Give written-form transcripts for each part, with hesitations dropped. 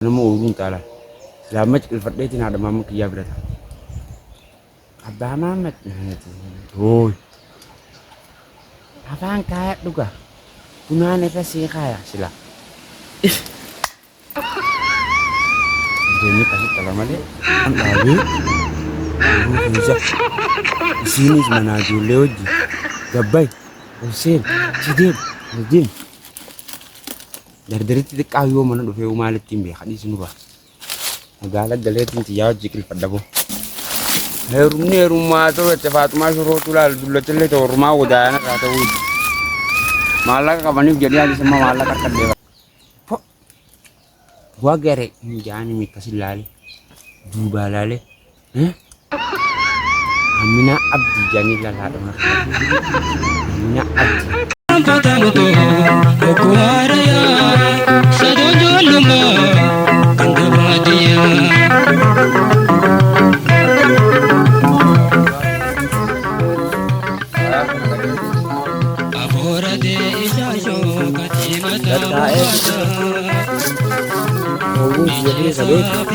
Nemu urun taala. Selamat ilfadde tina ada mamu kiya berata. Abah Mamet. Tuh. Apaan kayak duga? Kunane pasti kaya sila. Jadi pasti kalau mali an lalu. Bisa. Di sini mana dulu aja. Gabay. Usil. Sidir. Rajin. Dari titik kayu mana do feu malet timbe khadi sunu ba. Magala daletin ti yaw jikil padabo. Herum ne rumah to te Fatma suru tulal dulu tele to rumah udah anak kata wi. Malah kapan jadi aja sama malah kakak dewa. Po. Gua gere jangan mi kasih lali. Duba lali. Amina abdi jani lala dengar. Amina abdi.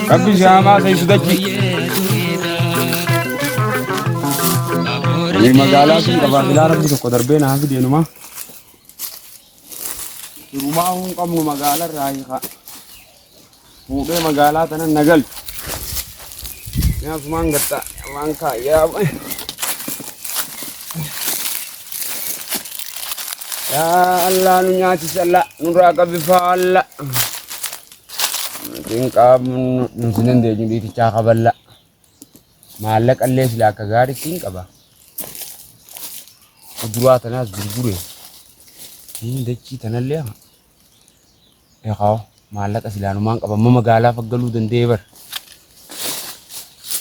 Tapi sama saya sudah di magala sih kabagilaran di kodar bena hafi di rumah. Di rumah kamu magala rai kak. Udah magala tanan nagal. Ya semangat tak langka ya. Ya Allah nunyati sala nuraka bifalla. Tingkap nusinan deh jadi dicaka balla. Malak Allah sila kagari tingkap bah. Kedua tanah gurgure. Ini deci tanah liang. Ya kau malak asila numang apa magala fagalu dan dever.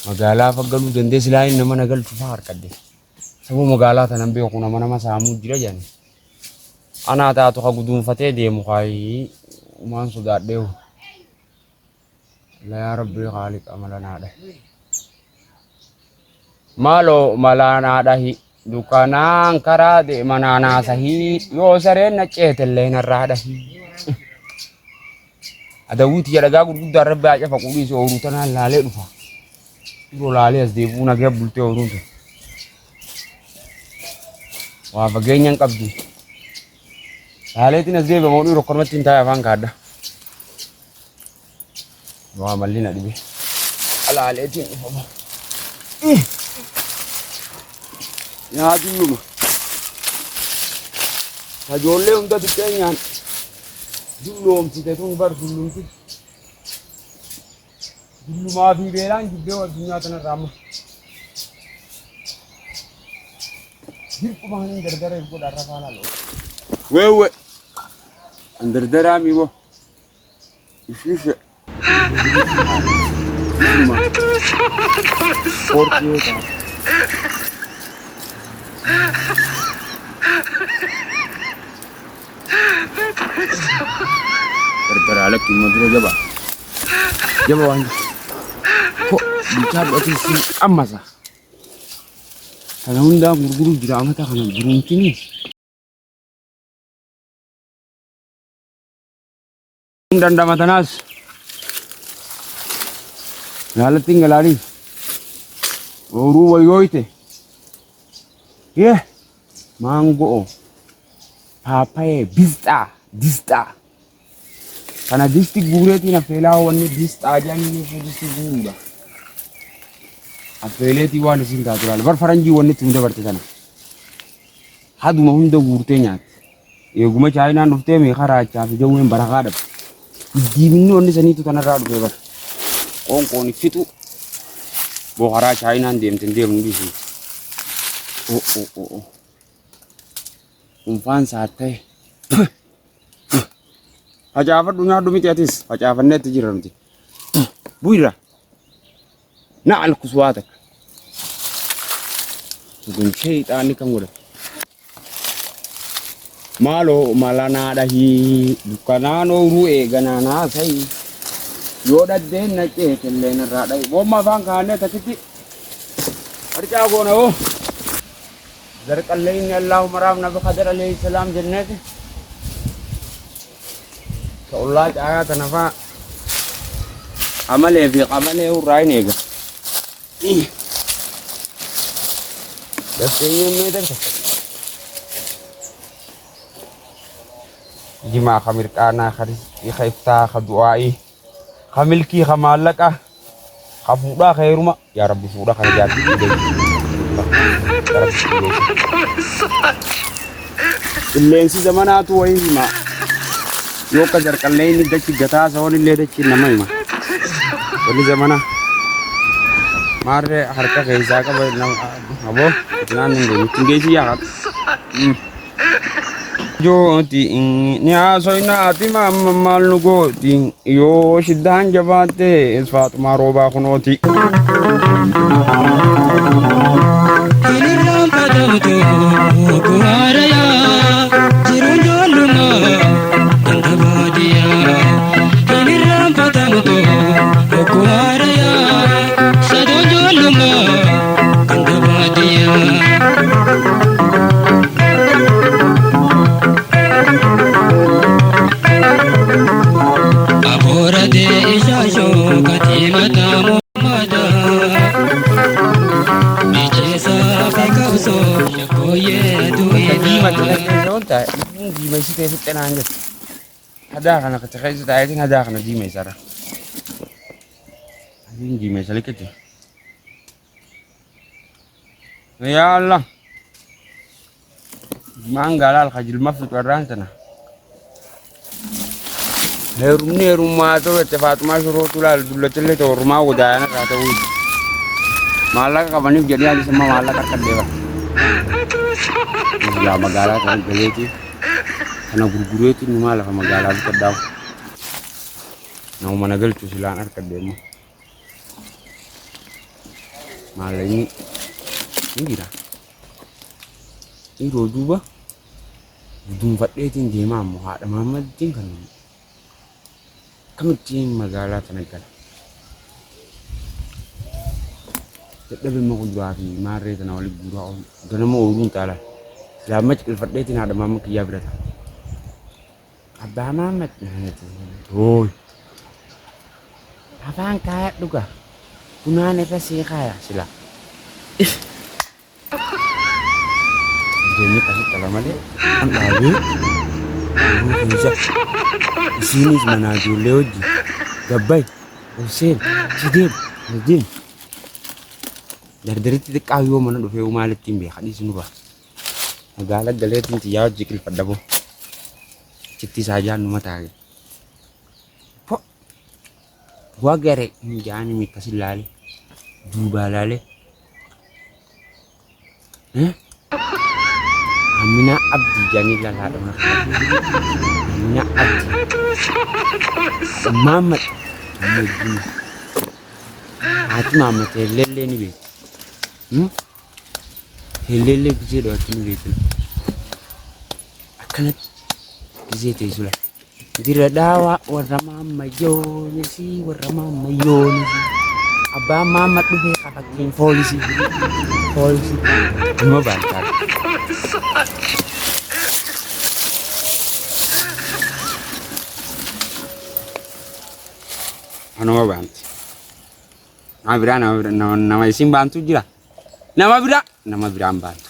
Magala fagalu dan des lain nama nagal tufar kadde. Semua magala tanam be aku nama samu jira jan. Anak ta tu kagudun fatih dia mukai uman sudah deu. La ya Rabbi khaliq amalana ada. Malo malana adahi dukanang karade manana sahi yo saren na cetelle na radahi. Ada wuti ya daga gudu darbe aja fa kuli so urutan lale dufa. Ro lale as de buna ge bulte urunto. Wa bagenya kabdi. Lale tin as de be mo ro kormatin ta afan kada. Wa malina dibe. Ala lale tin fa. Ya dulu mah. Hajolle unta dikenya. Dulu om kita tu bar dulu tu. Dulu mah di belang juga dunia tanah ramah. Hidup kemarin gara-gara itu darah pala lo. Wewe. Andar darah mi wo. Isi. Portio ta. Teralek maduro jaba. Jaba wan. Kok bicara berarti si amas ah. Kalau unda guru-guru jira amat kan burung kini. Dan damatanas. Nala tinggal lari. Oru wayoite. Yeah. Mango. Papai dista. Karena disti gure tina fela wanni dista aja ni disti gura. Afele ti wani sinta tural bar faranji wanni tunda barte sana. Hadu ma hunda gurte nyat. E guma chayna ndufte me khara cha fi jawen barakada. Diminni wanni sani tu tana radu be bar. Kon ni fitu. Bo khara chayna ndem tendem ndisi. Oh. Umpan sate. Aja apa dunia dumi tiatis, aja apa net jiran ti. Buira. Na al kuswatak. Gunche tani kamuda. Malo malana dahi dukanano rue ganana sai. Yoda den na ke tellen radai. Wo ma bang kane takiti. Arja go na wo. Zarqallain Allahumma ram nabi Khadir alaihi salam jannati. Allah ayat nafa Amalee fi qamalee urraa hin eega. Daftee yommuu darba. Jimaa kamirqaanaa ka iftaa ka du'aa'ii ka milkii ka maallaqa ka fuudhaa ka heeruma yaa rabbi fuudha kana jaatti illeensi zamanaatu wayii hima yoo ka jarqallee inni dachi gataa isa walillee dachi nama hima walli zamana maarree harka keessaa qaba aboo itinaan hin geessi yaa Joti ni asoina ati mal nugoti yo shiddan jabate Fatuma roba kunoti di mai site fitte nangge ada kana ka takai su tayi ada kana di mai sara di mai sale kete ya Allah mangalal khajil mafut waran sana nerum ma to te Fatuma surutulal dulatelle to rumah udana ka to malaka ka bani jadi ali sama malaka ka dewa ya magala kan geleti ana gurgureeti ni mala magala ka daw na managal tu silan ar ka demo mala ini ngira iro duba dum fadde tin de ma mu hada Muhammad tin kan kamitin magala tanagal tadabe mo ko duafi mare tan wali gura on gana mo urun tala lamat il fadde tin hada mamma kiya brata abba mamat oi abang kaya duga kunane pa si kaya sila Jadi kasih kalama deh, an lalu, bisa di sini mana dulu di, gabai, usil, sidin, sidin. Dari titik kayu mana doa umalit timbe, kadi sini bah. Magalat galet ini jauh jikil pada boh, citi saja numah tadi. Pok, gua gerek, jangan mi kasih lali, dua lali. Amina abdi janila lada nak Amina abdi Mamat Amina hati mamat lele ni bet lele bije do hati ni bet akanat bije te sula dira dawa warra mama yo nisi warra mama yo nisi abba mamat du be kapakin polisi cuma bantar Ano bantu nama isim bantu jira nama bira bantu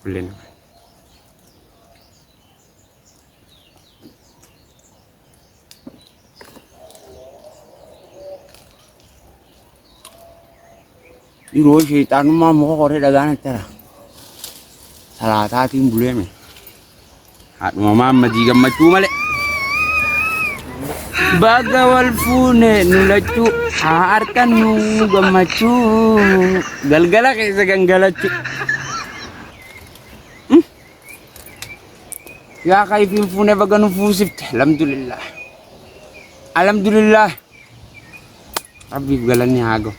kulen Iro syaitan mah mau korek dagangan tera salah tadi boleh me hat mama majiga macu male bagawal fune nulacu arkan nu gamacu galgala kayak seganggalacu ya kaifin fune baganu fusif alhamdulillah Rabbi galannya hago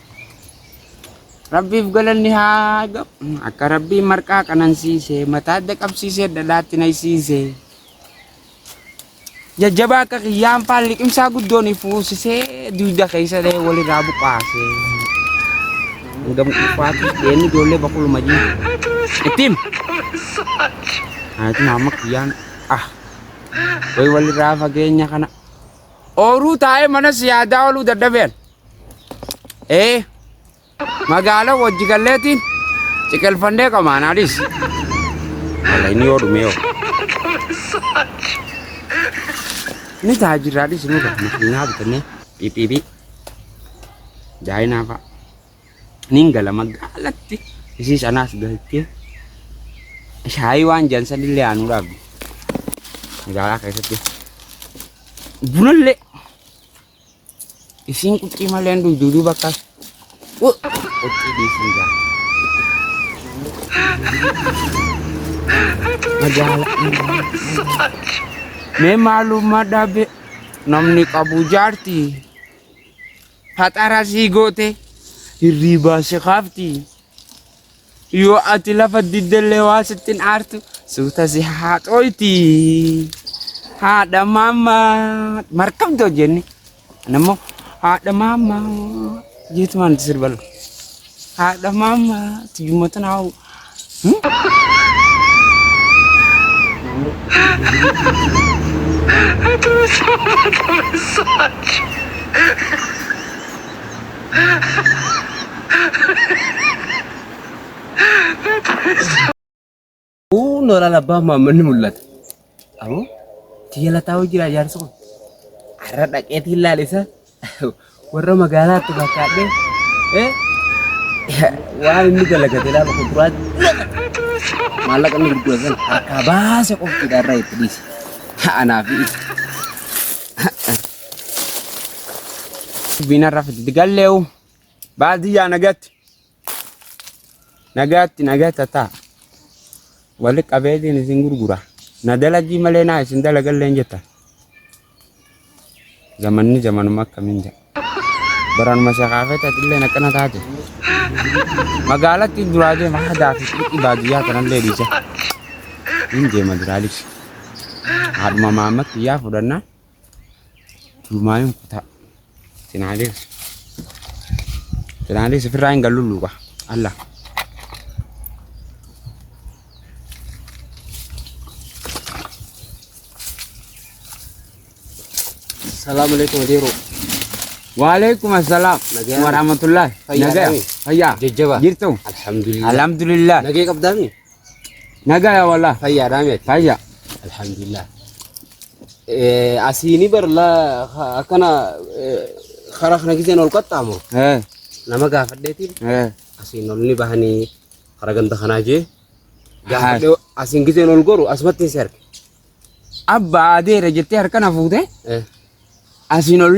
Rabbi galan ni hagap akarabi marka kanan sise matadak ab sise dadati na sise jajaba ka kiyam palik im sagud doni fu sise duda kaysa de wali rabu pase udah mukfatu deni dole bakul maji itim itu nama kian boy wali rafa genya kana Ooruu taa'ee mana siyaadaa ooluu dadhabeen. Magaalaa wajji galleetiin ciqilfannee qamaanaadhis. Walla inni yoo dhume yoo. Ni taajirraadhis nuka makiinaa bitannee phiiphiiphii. Jaayinaa fa'a. Nin gala magaalatti isii sanaas galtee. Shaayii waan jansalillee aanuu dhaabdi. Magaalaa keessatti. Bunallee. Isiin quccii malee duuduu bakka. Quccii dhiisii jaa. Magaalaa. Mee maalummaa dhaabe namni qabu jaarti. Haxara sii goote hirriibaa si qaafti. Yoo ati lafa diddellee waa sittin aartu suuta si haadhoyti. Haadha mamaa markabdoo jenni. Nammoo haadha mamaa jeetumaan sirbalu. Haadha mamaa tiyyumatan haa'u. Noora labbaa maammanni mul'ata. Ammoo tiyya lataa jira jaarsa kun. Har'a dhaqeetii ilaalisa. Warra magaalaatti fakkaadhee waan inni dalagate ilaalu kuduraa maallaqa inni gurguratan harkaa baase qoftiidhaan irraa itti dhiise. Anaaf Bina rafet galleewu baadiyyaa nagatti tataa. Wali qabeetiin isin gurgura. Na dalagii malee naa isin dalagallee jetta. Zamanni zamanuma akkamiin jedha. Baranuma shaqaafeetatillee akkana taate. Magaalatti duraa deema hadaa fi xiqqii baadiyyaa kanallee dhiise. Hin deema jiraalis. Haadhuma maamatti yaa fudhannaa. Dhumaayin kutaa. Sinaalis ofirraa hin gallulluuqa. Allah. Assalamualaikum Dero. Waalaikumsalam warahmatullahi. Nagaa. Fayyaa. Jajjaba. Jirtu. Alhamdulillah. Alhamdulillah. Nagaa qabdaami. Nagaa ya wallah. Fayyaa daameti. Fayyaa. Alhamdulillah. Asini barla akana kharak nagizeen ol qaxxaamu. Nama gaafadheetiin. Asiin ol ni bahanii haraganta kanaa jee. Gaafadhee asiin gizeen ol goru asumatti hin serge. Abba adeera jettee harkana fuute. Asiin ol